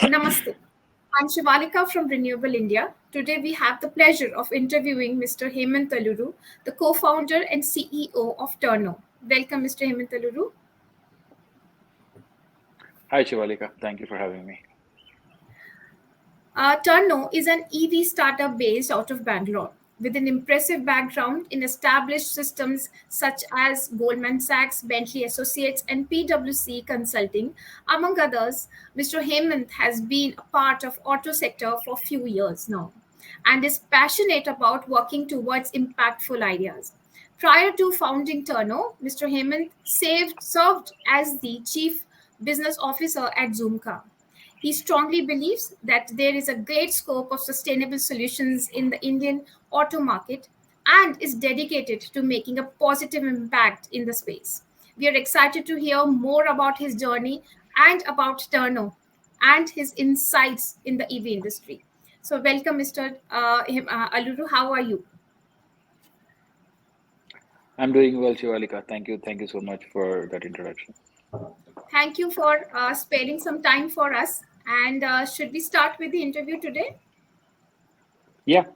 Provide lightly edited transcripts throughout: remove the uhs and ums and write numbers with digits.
Namaste. I'm Shivalika from Renewable India. Today we have the pleasure of interviewing Mr. Hemant Taluru, the co-founder and CEO of Turno. Welcome, Mr. Hemant Taluru. Hi, Shivalika. Thank you for having me. Turno is an EV startup based out of Bangalore with an impressive background in established systems such as Goldman Sachs, Bentley Associates, and PwC Consulting. Among others, Mr. Hemant has been a part of auto sector for a few years now and is passionate about working towards impactful ideas. Prior to founding Turno, Mr. Hemant served as the chief business officer at Zoomcar. He strongly believes that there is a great scope of sustainable solutions in the Indian auto market and is dedicated to making a positive impact in the space. We are excited to hear more about his journey and about Turno and his insights in the EV industry. So, welcome, Mr. Aluru. How are you? I'm doing well, Shivalika. Thank you. Thank you so much for that introduction. Thank you for sparing some time for us. And should we start with the interview today? Yeah,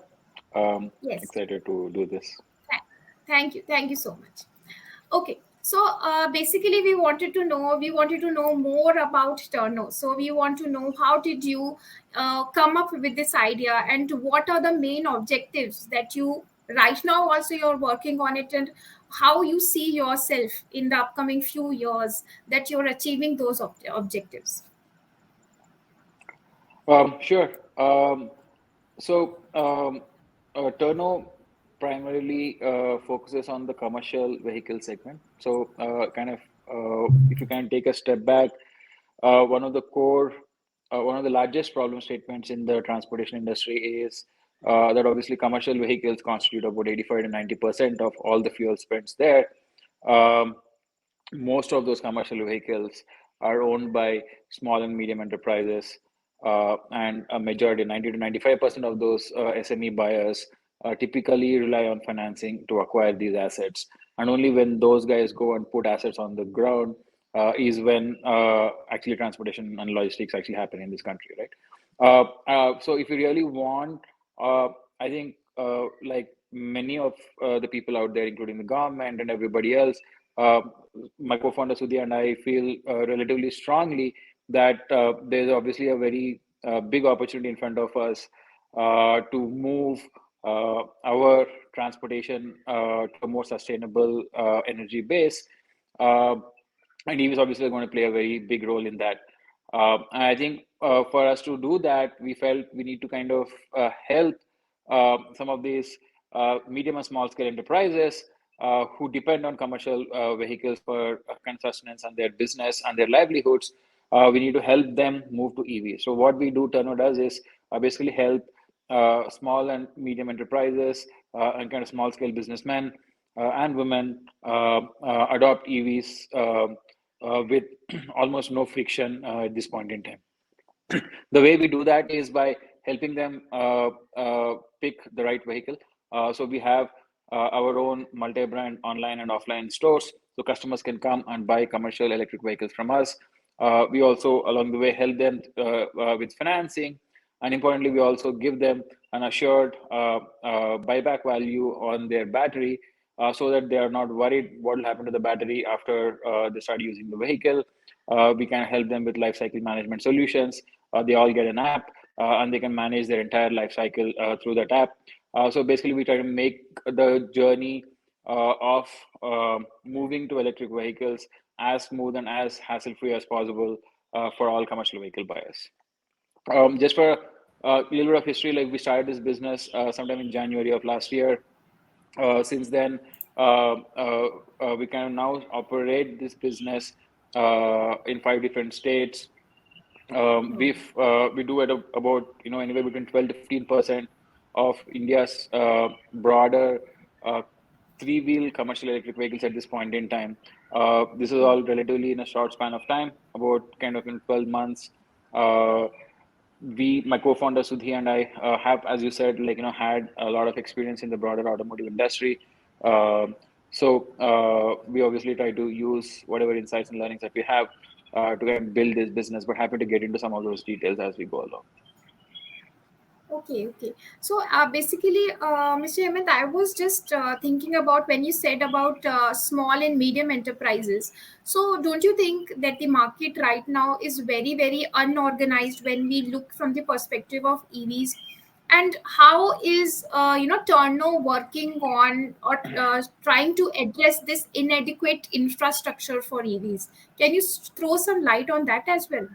Yes. excited to do this. Th- Thank you. Thank you so much. Okay. So basically, we wanted to know more about Turno. So we want to know how did you come up with this idea, and what are the main objectives that you right now also you're working on it, and how you see yourself in the upcoming few years that you're achieving those objectives. Sure. Turno primarily focuses on the commercial vehicle segment. If you can take a step back, one of the one of the largest problem statements in the transportation industry is that obviously commercial vehicles constitute about 85 to 90% of all the fuel spends there. Um, Most of those commercial vehicles are owned by small and medium enterprises, and a majority, 90 to 95% of those SME buyers typically rely on financing to acquire these assets. And only when those guys go and put assets on the ground is when actually transportation and logistics actually happen in this country, right? So if you really want, I think like many of the people out there, including the government and everybody else, uh, my co-founder Sudhi and I feel relatively strongly that there's obviously a very big opportunity in front of us to move our transportation to a more sustainable energy base. Uh, and EV is obviously going to play a very big role in that. And I think for us to do that, we felt we need to kind of help some of these medium and small scale enterprises who depend on commercial vehicles for kind of sustenance and their business and their livelihoods. We need to help them move to EV. So what we do, Turno does is basically help small and medium enterprises and kind of small scale businessmen and women adopt EVs with almost no friction at this point in time. The way we do that is by helping them pick the right vehicle. So we have our own multi-brand online and offline stores, so customers can come and buy commercial electric vehicles from us. We also, along the way, help them with financing, and importantly, we also give them an assured buyback value on their battery, so that they are not worried what will happen to the battery after they start using the vehicle. We can help them with life cycle management solutions. They all get an app, and they can manage their entire life cycle through that app. So basically, we try to make the journey of moving to electric vehicles as smooth and as hassle-free as possible for all commercial vehicle buyers. Just for a little bit of history, like we started this business sometime in January of last year. Since then, we can now operate this business in 5 different states. We do about anywhere between 12 to 15% of India's broader uh, three-wheel commercial electric vehicles at this point in time. This is all relatively in a short span of time, about kind of in 12 months. Uh, my co-founder Sudhi and I have, as you said, had a lot of experience in the broader automotive industry. Um we obviously try to use whatever insights and learnings that we have to kind of build this business, but happy to get into some of those details as we go along. Okay, okay. So basically, Mr. Hemant, I was just thinking about when you said about small and medium enterprises. So don't you think that the market right now is very, very unorganized when we look from the perspective of EVs? And how is Turno working on or trying to address this inadequate infrastructure for EVs? Can you throw some light on that as well?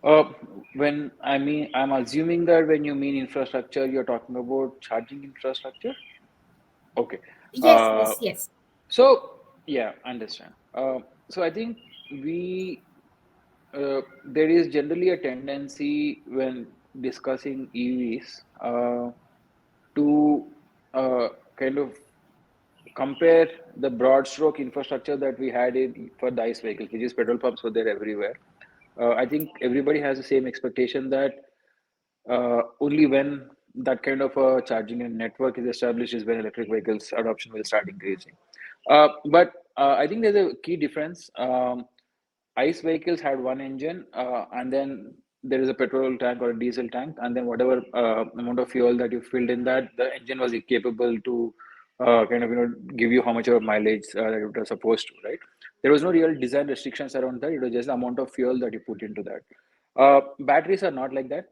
Uh, when I'm assuming that when you mean infrastructure, you're talking about charging infrastructure. Okay. Yes, Uh, yes, yes. so yeah, understand. So I think we there is generally a tendency when discussing EVs to kind of compare the broad stroke infrastructure that we had for the ICE vehicles, which is petrol pumps were there everywhere. I think everybody has the same expectation that only when that kind of a charging and network is established is when electric vehicles adoption will start increasing. But I think there's a key difference. ICE vehicles had one engine, and then there is a petrol tank or a diesel tank, and then whatever amount of fuel that you filled in that, the engine was capable to kind of give you how much of mileage that it was supposed to, right? There was no real design restrictions around that. It was just the amount of fuel that you put into that. Batteries are not like that.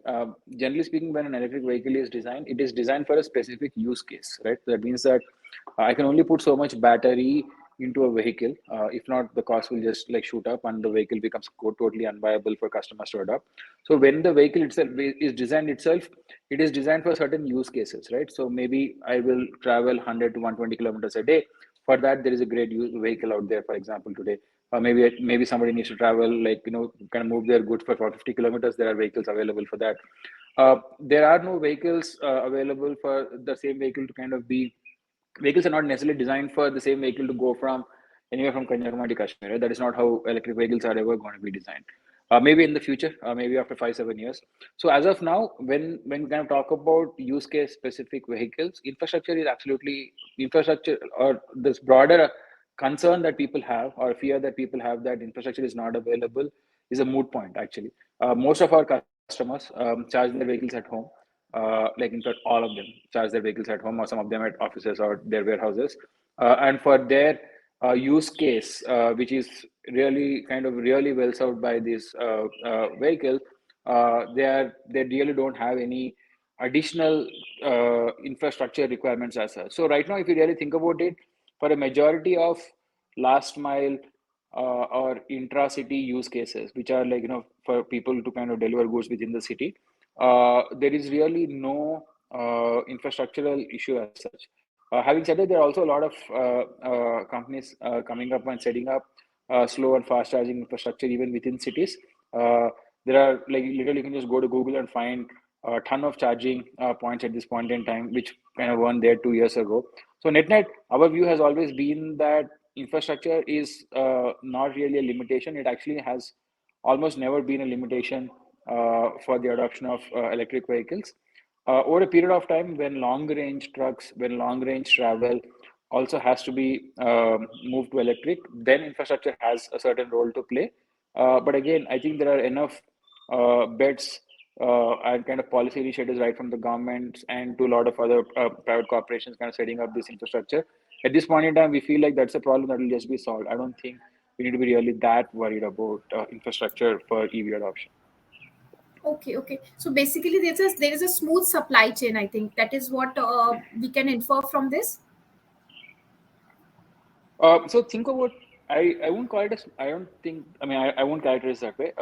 Generally speaking, when an electric vehicle is designed, it is designed for a specific use case, right? That means that I can only put so much battery into a vehicle. If not, the cost will just like shoot up, and the vehicle becomes totally unviable for customers to adopt. So when the vehicle itself is designed itself, it is designed for certain use cases, right? So maybe I will travel 100 to 120 kilometers a day. For that, there is a great vehicle out there, for example, today. Maybe somebody needs to travel, like kind of move their goods for 50 kilometers. There are vehicles available for that. There are no vehicles available for the same vehicle to kind of be vehicles are not necessarily designed for the same vehicle to go from anywhere from Kanyakumari to Kashmir. Right? That is not how electric vehicles are ever going to be designed. Maybe in the future, maybe after 5 7 years. So as of now, when we kind of talk about use case specific vehicles, infrastructure is absolutely infrastructure or this broader concern that people have or fear that people have that infrastructure is not available is a moot point actually. Most of our customers charge their vehicles at home, like in fact all of them charge their vehicles at home or some of them at offices or their warehouses, and for their use case, which is really kind of really well served by this vehicle, they really don't have any additional infrastructure requirements as such. So right now, if you really think about it, for a majority of last mile or intra-city use cases, which are like for people to kind of deliver goods within the city, there is really no infrastructural issue as such. Having said that, there are also a lot of companies coming up and setting up slow and fast charging infrastructure even within cities. Uh, there are like literally you can just go to Google and find a ton of charging points at this point in time, which kind of weren't there 2 years ago. So net, our view has always been that infrastructure is not really a limitation. It actually has almost never been a limitation for the adoption of electric vehicles. Over a period of time, when long range trucks, when long range travel also has to be moved to electric, then infrastructure has a certain role to play. But again, I think there are enough bets and kind of policy initiatives right from the government and to a lot of other private corporations kind of setting up this infrastructure. At this point in time, we feel like that's a problem that will just be solved. I don't think we need to be really that worried about infrastructure for EV adoption. Okay, okay. So basically, there is a smooth supply chain. I think that is what we can infer from this. So think about I won't call it as I don't think I mean I won't characterize that way.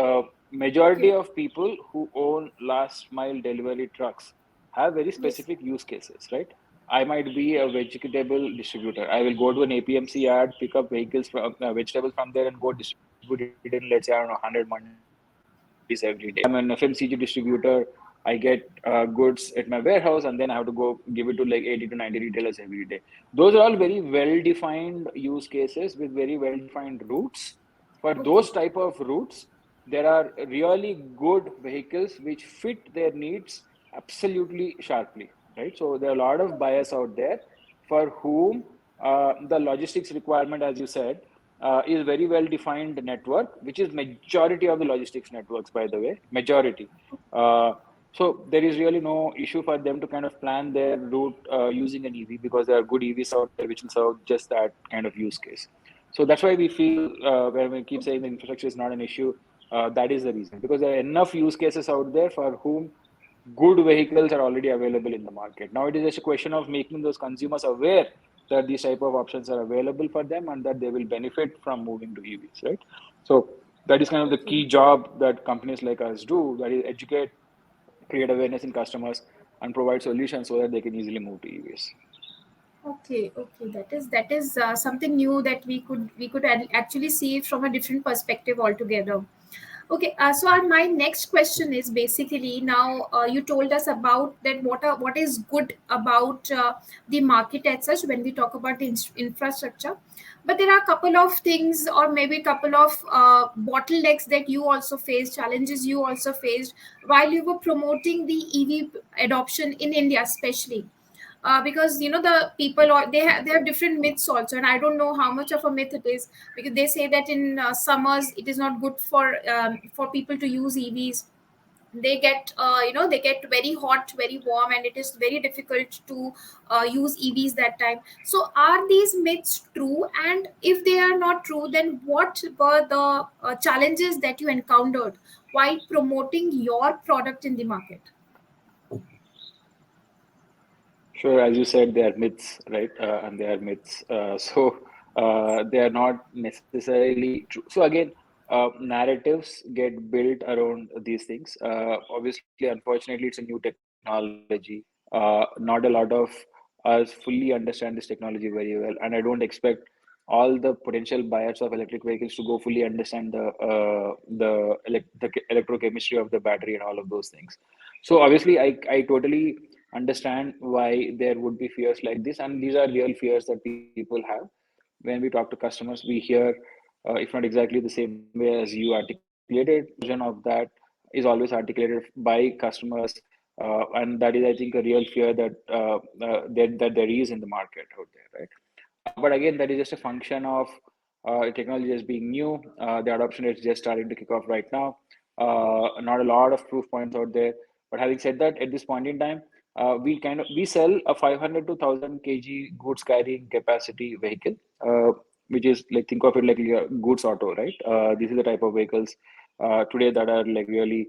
Majority Okay, of people who own last mile delivery trucks have very yes. specific use cases, right? I might be a vegetable distributor. I will go to an APMC yard, pick up vehicles from vegetables from there, and go distribute it in, let's say, I don't know, 100 mandis every day. If I'm an FMCG distributor, I get goods at my warehouse, and then I have to go give it to like 80 to 90 retailers every day. Those are all very well defined use cases with very well defined routes. For Okay, those type of routes, there are really good vehicles which fit their needs absolutely sharply, right? So there are a lot of okay, buyers out there for whom the logistics requirement, as you said, is very well defined network, which is majority of the logistics networks, by the way, majority. Uh, so there is really no issue for them to kind of plan their route using an EV, because there are good EVs out there which will serve just that kind of use case. So that's why we feel when we keep saying the infrastructure is not an issue, that is the reason, because there are enough use cases out there for whom good vehicles are already available in the market. Now it is just a question of making those consumers aware that these type of options are available for them and that they will benefit from moving to EVs, right? So that is kind of the Okay. key job that companies like us do, that is educate, create awareness in customers, and provide solutions so that they can easily move to EVs. Okay, okay, that is something new that we could actually see it from a different perspective altogether. Okay, so my next question is basically now you told us about that what is good about the market as such when we talk about the infrastructure, but there are a couple of things or maybe a couple of bottlenecks that you also faced, challenges you also faced while you were promoting the EV adoption in India, especially because you know the people or they have different myths also, and I don't know how much of a myth it is, because they say that in summers it is not good for people to use EVs. They get they get very hot, very warm, and it is very difficult to use EVs that time. So are these myths true, and if they are not true, then what were the challenges that you encountered while promoting your product in the market? Sure, as you said, they are myths, right? And they are myths. They are not necessarily true. So again, narratives get built around these things. Obviously, unfortunately, it's a new technology. Not a lot of us fully understand this technology very well, and I don't expect all the potential buyers of electric vehicles to go fully understand the electrochemistry of the battery and all of those things. So obviously, I totally understand why there would be fears like this, and these are real fears that people have. When we talk to customers, we hear, if not exactly the same way as you articulated, version of that is always articulated by customers, and that is, I think, a real fear that there is in the market out there, right? But again, that is just a function of technology just being new. The adoption is just starting to kick off right now. Not a lot of proof points out there. But having said that, at this point in time, we sell a 500 to 1000 kg goods carrying capacity vehicle, which is like, think of it like a goods auto, right? This is the type of vehicles today that are like really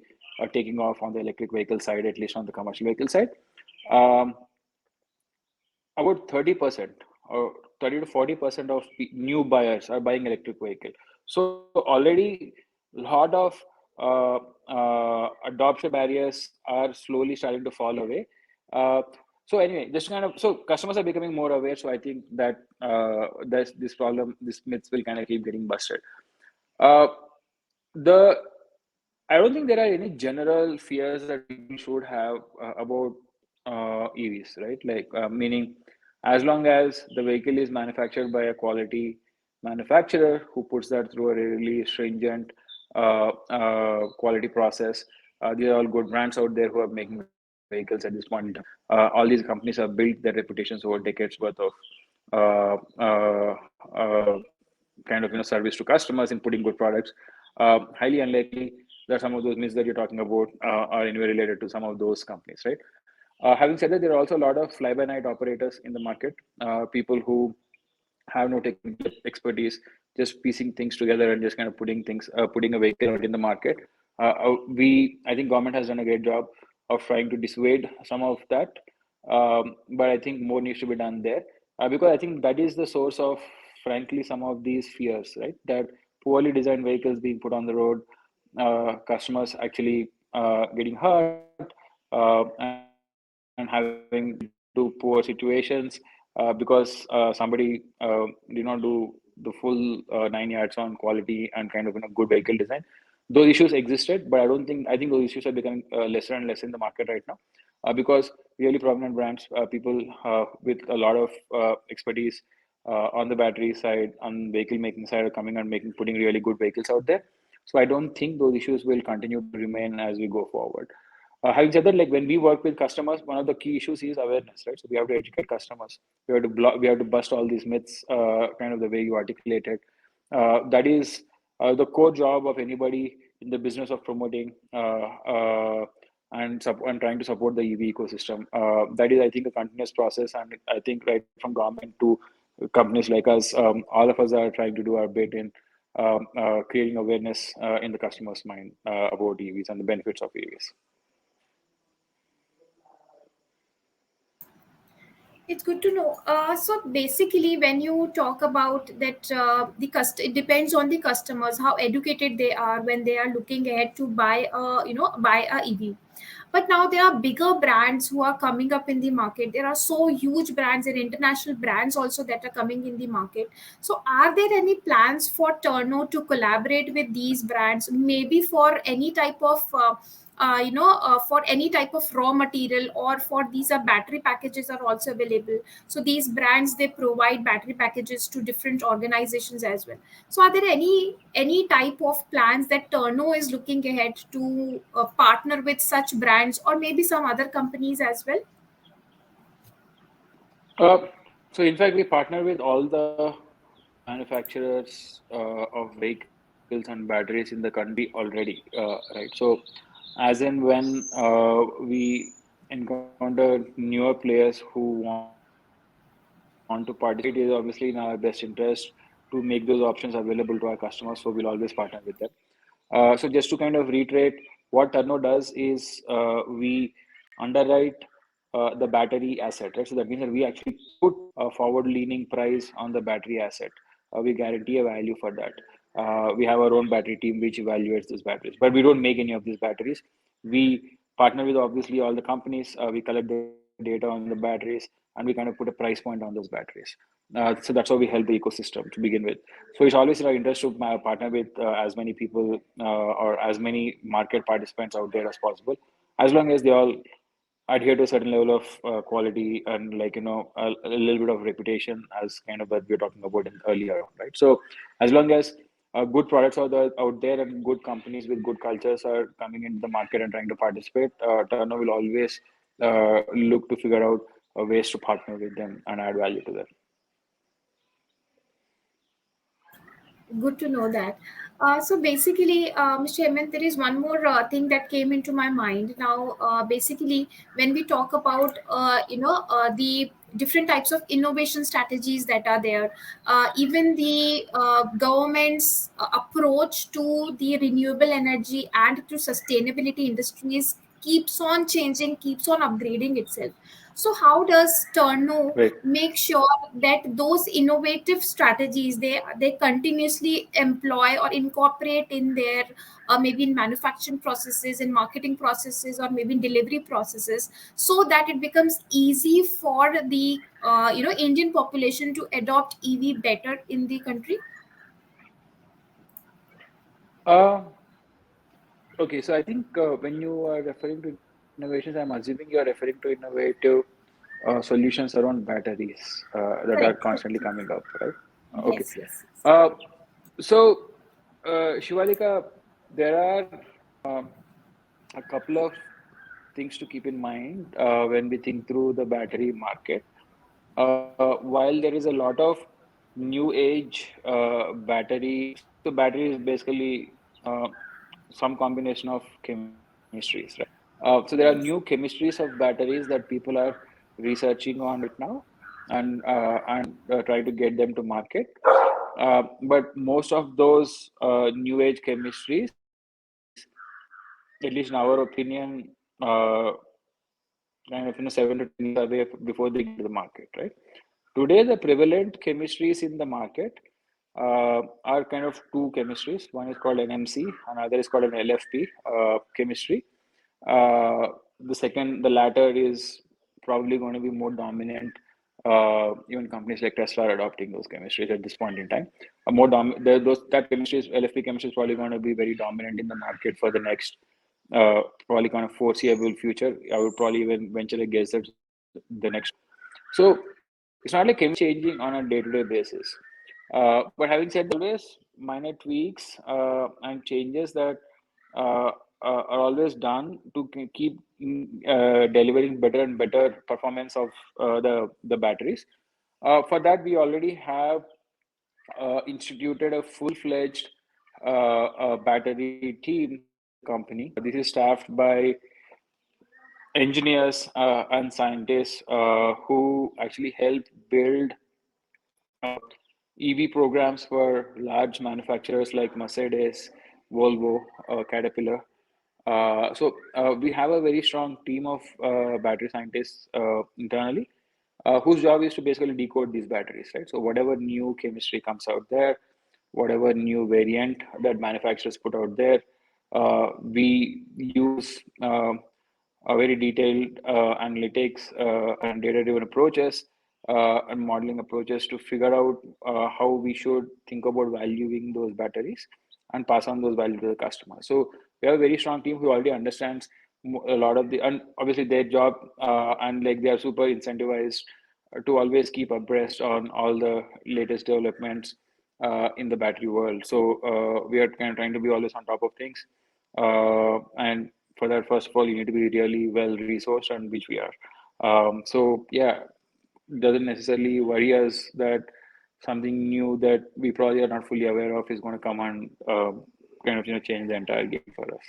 taking off on the electric vehicle side, at least on the commercial vehicle side. Um, about 30% or 30 to 40% of new buyers are buying electric vehicle. So already a lot of adoption barriers are slowly starting to fall away. Uh, so anyway, just kind of, so customers are becoming more aware. So I think that there's this problem, this myths will kind of keep getting busted. Uh, the I don't think there are any general fears that people should have about EVs, right? Like, meaning, as long as the vehicle is manufactured by a quality manufacturer who puts that through a really stringent quality process, these are all good brands out there who are making vehicles at this point in time. All these companies have built their reputations over decades worth of uh, uh, uh, kind of service to customers in putting good products. Highly unlikely that some of those myths that you're talking about are anyway related to some of those companies, right? Having said that, there are also a lot of fly-by-night operators in the market, people who have no technical expertise, just piecing things together and just kind of putting a vehicle out in the market. I think government has done a great job of trying to dissuade some of that, but I think more needs to be done there, because I think that is the source of, frankly, some of these fears, right? That poorly designed vehicles being put on the road, customers actually getting hurt, and having to get into poor situations because somebody did not do the full 9 yards on quality and kind of good vehicle design. Those issues existed, but I think those issues are becoming lesser and less in the market right now, because really prominent brands, people with a lot of expertise on the battery side, on vehicle making side, are coming and putting really good vehicles out there. So I don't think those issues will continue to remain as we go forward. Having said that, like when we work with customers, one of the key issues is awareness, right? So we have to educate customers. We have to bust all these myths, kind of the way you articulated. That is the core job of anybody in the business of promoting and trying to support the EV ecosystem. That is, I think, a continuous process, and I think right from government to companies like us, all of us are trying to do our bit in creating awareness in the customer's mind about EVs and the benefits of EVs. It's good to know. So basically, when you talk about that, it depends on the customers how educated they are when they are looking ahead to buy a EV. But now there are bigger brands who are coming up in the market. There are so huge brands and international brands also that are coming in the market. So are there any plans for Turno to collaborate with these brands, maybe for any type of for any type of raw material, or for these are battery packages are also available. So these brands, they provide battery packages to different organizations as well. So are there any type of plans that Turno is looking ahead to partner with such brands, or maybe some other companies as well? So in fact, we partner with all the manufacturers of vehicles and batteries in the country already, right? So as and when we encounter newer players who want to participate, it is obviously in our best interest to make those options available to our customers. So we'll always partner with them. So just to kind of reiterate, what Turno does is we underwrite the battery asset, right? So that means that we actually put a forward-leaning price on the battery asset. We guarantee a value for that. We have our own battery team which evaluates these batteries, but we don't make any of these batteries. We partner with obviously all the companies. We collect the data on the batteries, and we kind of put a price point on those batteries. So that's how we help the ecosystem to begin with. So it's always in our interest to partner with as many people or as many market participants out there as possible, as long as they all adhere to a certain level of quality and, like, a little bit of reputation, as kind of that we were talking about in earlier on, right? So as long as good products out there and good companies with good cultures are coming into the market and trying to participate, Turner will always look to figure out ways to partner with them and add value to them. Good to know that. So basically, Mr. Hemant, there is one more thing that came into my mind. Now, basically, when we talk about the different types of innovation strategies that are there, even the government's approach to the renewable energy and to sustainability industries keeps on changing, keeps on upgrading itself. So how does Turno Right. make sure that those innovative strategies, they continuously employ or incorporate in their maybe in manufacturing processes, in marketing processes, or maybe in delivery processes, so that it becomes easy for the Indian population to adopt EV better in the country? Uh, okay, so I think when you are referring to innovations, I'm assuming you are referring to innovative solutions around batteries that are Correct, constantly correct. coming up, right? Okay. Yes, yes, yes. Uh, so, Shivalika, there are um, a couple of things to keep in mind when we think through the battery market. While there is a lot of new age battery, so battery is basically some combination of chemistries, right? So there are new Yes. chemistries of batteries that people are researching on right now and try to get them to market. But most of those new age chemistries, at least in our opinion, kind of 7 to 10 years away before they get to the market, right? Today, the prevalent chemistries in the market are kind of two chemistries. One is called NMC, another is called an LFP chemistry. The latter is probably going to be more dominant. Even companies like Tesla are adopting those chemistries at this point in time. That chemistry, LFP chemistry, is probably going to be very dominant in the market for the next probably kind of foreseeable future. I would probably even venture a guess that the next 5 years. So it's not like chemistry is changing on a day-to-day basis. But having said that, always minor tweaks and changes that uh, are always done to keep delivering better and better performance of the batteries. For that, we already have instituted a full-fledged battery team in the company. This is staffed by engineers and scientists who actually help build uh, EV programs for large manufacturers like Mercedes, Volvo, Caterpillar. So we have a very strong team of battery scientists internally, whose job is to basically decode these batteries, right? So whatever new chemistry comes out there, whatever new variant that manufacturers put out there, we use a very detailed analytics and data-driven approaches and modeling approaches to figure out how we should think about valuing those batteries and pass on those value to the customer. So we have a very strong team who already understands a lot of the, and obviously their job, and like they are super incentivized to always keep abreast on all the latest developments in the battery world. So we are kind of trying to be always on top of things. And for that, first of all, you need to be really well resourced, and which we are. So yeah, doesn't necessarily worry us that something new that we probably are not fully aware of is going to come and kind of change the entire game for us.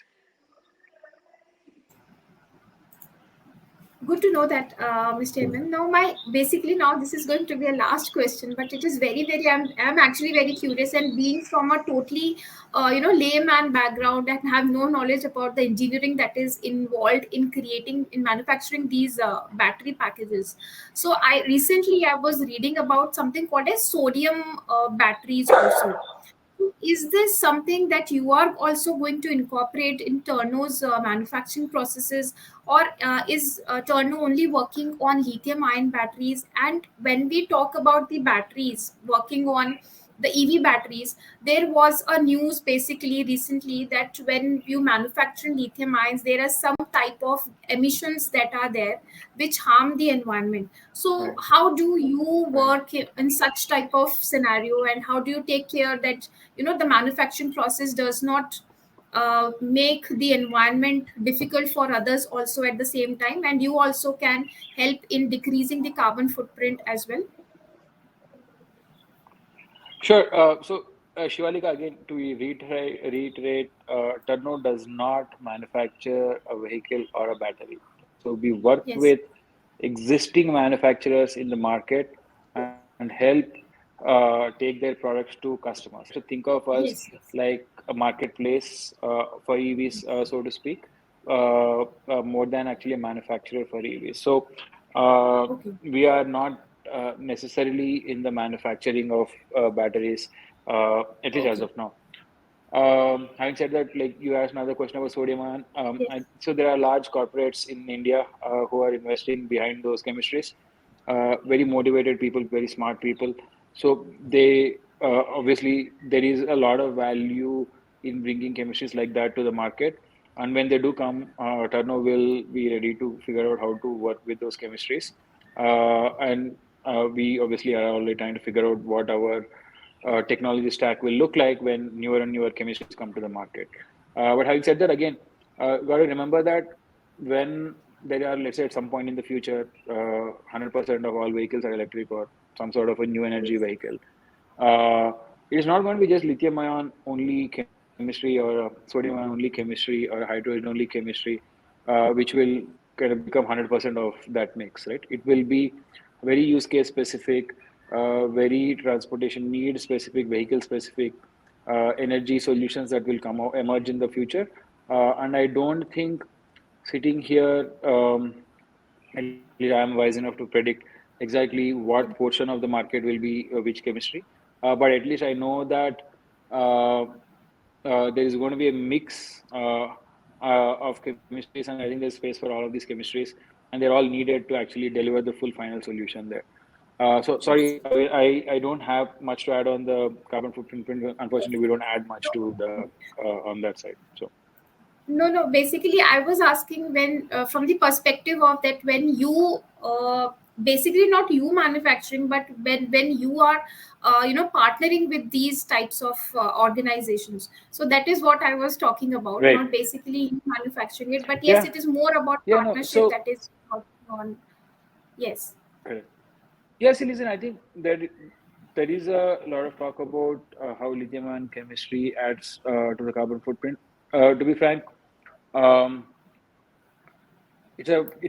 Good to know that, Mr. Evan. Now, my basically now this is going to be a last question, but it is very. I'm actually very curious, and being from a totally, layman background and have no knowledge about the engineering that is involved in creating in manufacturing these battery packages. So, I was reading about something called as sodium batteries also. Is this something that you are also going to incorporate in Turno's manufacturing processes, or is Turno only working on lithium ion batteries? And when we talk about the batteries working on the EV batteries, there was a news basically recently that when you manufacture lithium ions, there are some type of emissions that are there which harm the environment. So Right, how do you right. work in such type of scenario, and how do you take care that the manufacturing process does not make the environment difficult for others also at the same time, and you also can help in decreasing the carbon footprint as well? Sure. Shivalika, again, to reiterate, Turno does not manufacture a vehicle or a battery. So we work Yes. with existing manufacturers in the market and help take their products to customers. So think of us Yes, yes. like a marketplace for EVs, so to speak, more than actually a manufacturer for EVs. So uh, Okay. we are not necessarily in the manufacturing of batteries, at least as Okay. of now. Having said that, like you asked another question about sodium ion. Yes. So there are large corporates in India who are investing behind those chemistries. Very motivated people, very smart people. So they obviously there is a lot of value in bringing chemistries like that to the market. And when they do come, Turno will be ready to figure out how to work with those chemistries. And we obviously are already trying to figure out what our technology stack will look like when newer and newer chemistries come to the market. But having said that, again, got to remember that when there are, let's say, at some point in the future, 100% of all vehicles are electric or some sort of a new energy Yes. vehicle, uh, it is not going to be just lithium ion only chemistry or sodium ion only chemistry or hydrogen only chemistry, which will kind of become 100% of that mix, right? It will be very use case specific, very transportation need specific, vehicle specific, energy solutions that will come out, emerge in the future. And I don't think sitting here, at least I am wise enough to predict exactly what Yeah. portion of the market will be which chemistry. But at least I know that uh, there is going to be a mix of chemistries, and I think there's space for all of these chemistries, and they're all needed to actually deliver the full final solution there. So Yes. sorry, I don't have much to add on the carbon footprint. Unfortunately, we don't add much to the on that side. So No, no. Basically, I was asking when, from the perspective of that, when you basically not you manufacturing, but when you are, partnering with these types of organizations. So that is what I was talking about. right, Not basically you manufacturing it, but yes, yeah, it is more about yeah, no. partnership So that is on. Yes. correct. Yeah, see, listen, I think that. There is a lot of talk about how lithium ion chemistry adds to the carbon footprint. To be frank, um, it's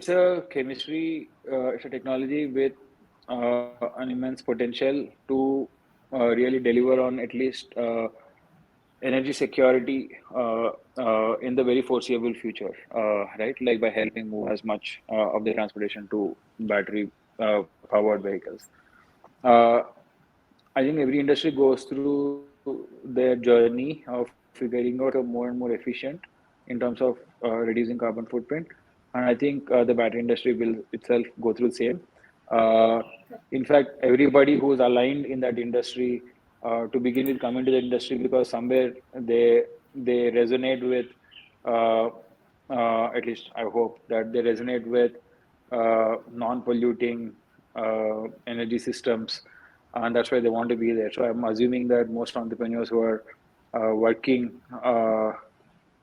a chemistry, it's a technology with an immense potential to really deliver on at least energy security in the very foreseeable future, right? Like by helping move as much of the transportation to battery powered vehicles. Uh, I think every industry goes through their journey of figuring out how to make it more and more efficient in terms of reducing carbon footprint. And I think the battery industry will itself go through the same. Uh, in fact, everybody who's aligned in that industry to begin with come into the industry because somewhere they resonate with, uh, at least I hope that they resonate with non-polluting energy systems, and that's why they want to be there. So I'm assuming that most entrepreneurs who are working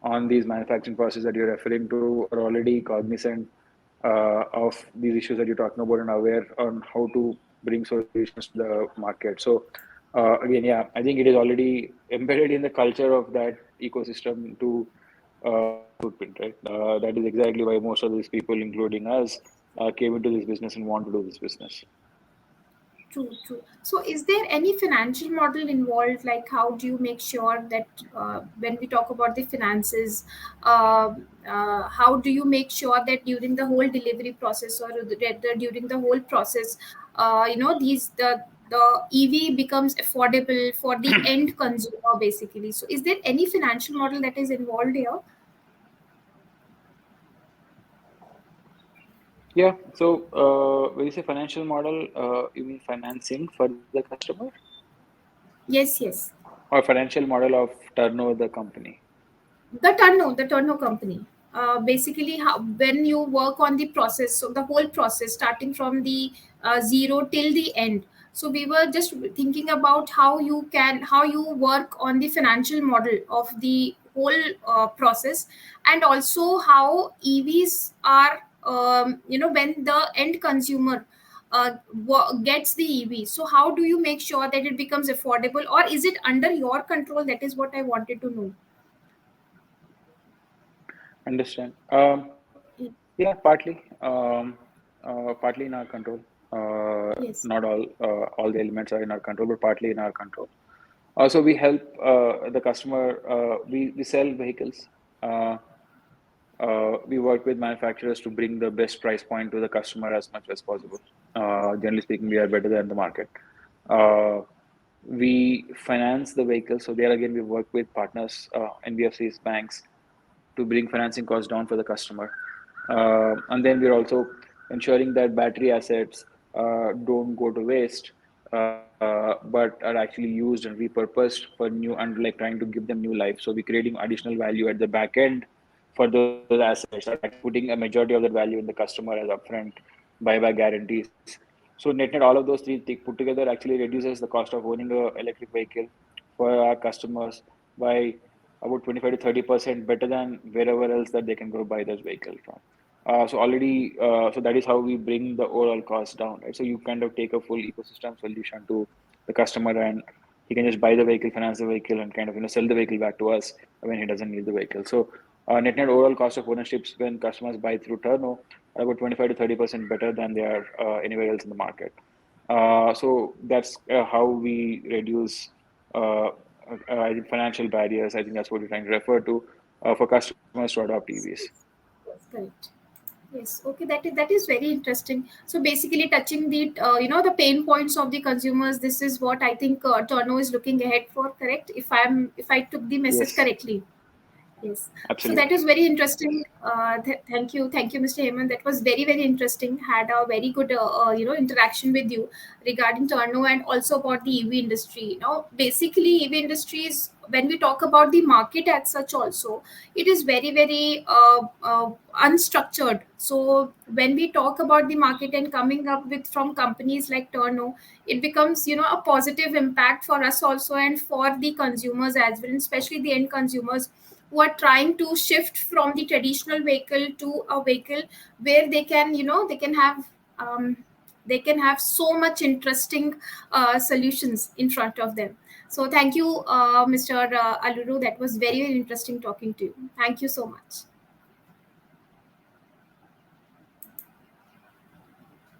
on these manufacturing processes that you're referring to are already cognizant of these issues that you're talking about and aware on how to bring solutions to the market. So again, yeah, I think it is already embedded in the culture of that ecosystem to reduce footprint, right? That is exactly why most of these people, including us, came into this business and want to do this business. True, true. So, is there any financial model involved? Like, how do you make sure that when we talk about the finances, how do you make sure that during the whole delivery process or during the whole process, the EV becomes affordable for the end consumer, basically? So, is there any financial model that is involved here? Yeah. So when you say financial model, you mean financing for the customer Yes, yes. or financial model of Turno, the company? The Turno company. Basically, how, when you work on the process, so the whole process, starting from the zero till the end. So we were just thinking about how you work on the financial model of the whole process, and also how EVs are, when the end consumer gets the EV. So how do you make sure that it becomes affordable, or is it under your control? That is what I wanted to know. Understand. Yeah, partly in our control. Yes. Not all the elements are in our control, but partly in our control. Also, we help the customer. We sell vehicles. Uh, we work with manufacturers to bring the best price point to the customer as much as possible. Generally speaking, we are better than the market. Uh, we finance the vehicle. So there again, we work with partners, NBFCs, banks, to bring financing costs down for the customer. And then we're also ensuring that battery assets don't go to waste, but are actually used and repurposed for new and like trying to give them new life. So we're creating additional value at the back end for those assets, or actually putting a majority of that value in the customer as upfront buyback guarantees. So net all of those three put together actually reduces the cost of owning a electric vehicle for our customers by about 25 to 30% better than wherever else that they can go buy this vehicle from. So that is how we bring the overall cost down, right? So you kind of take a full ecosystem solution to the customer, and he can just buy the vehicle, finance the vehicle, and kind of sell the vehicle back to us when he doesn't need the vehicle. So net overall cost of ownerships when customers buy through Turno are about 25 to 30% better than they are anywhere else in the market. So that's how we reduce I think financial barriers. I think that's what we're trying to refer to for customers to adopt EVs. Yes, correct. Yes, okay, that is very interesting. So basically, touching the the pain points of the consumers. This is what I think Turno is looking ahead for. Correct? If I took the message Yes, correctly. Yes. So that absolutely. is very interesting. Thank you, Mr. Heyman. That was very, very interesting. Had a very good, interaction with you regarding Turno and also about the EV industry. Basically, EV industries. When we talk about the market as such, also it is very, very unstructured. So when we talk about the market and coming up with from companies like Turno, it becomes a positive impact for us also and for the consumers as well, and especially the end consumers who are trying to shift from the traditional vehicle to a vehicle where they can have um, They can have so much interesting solutions in front of them. So thank you, Mr. Aluru. That was very, very interesting talking to you. Thank you so much.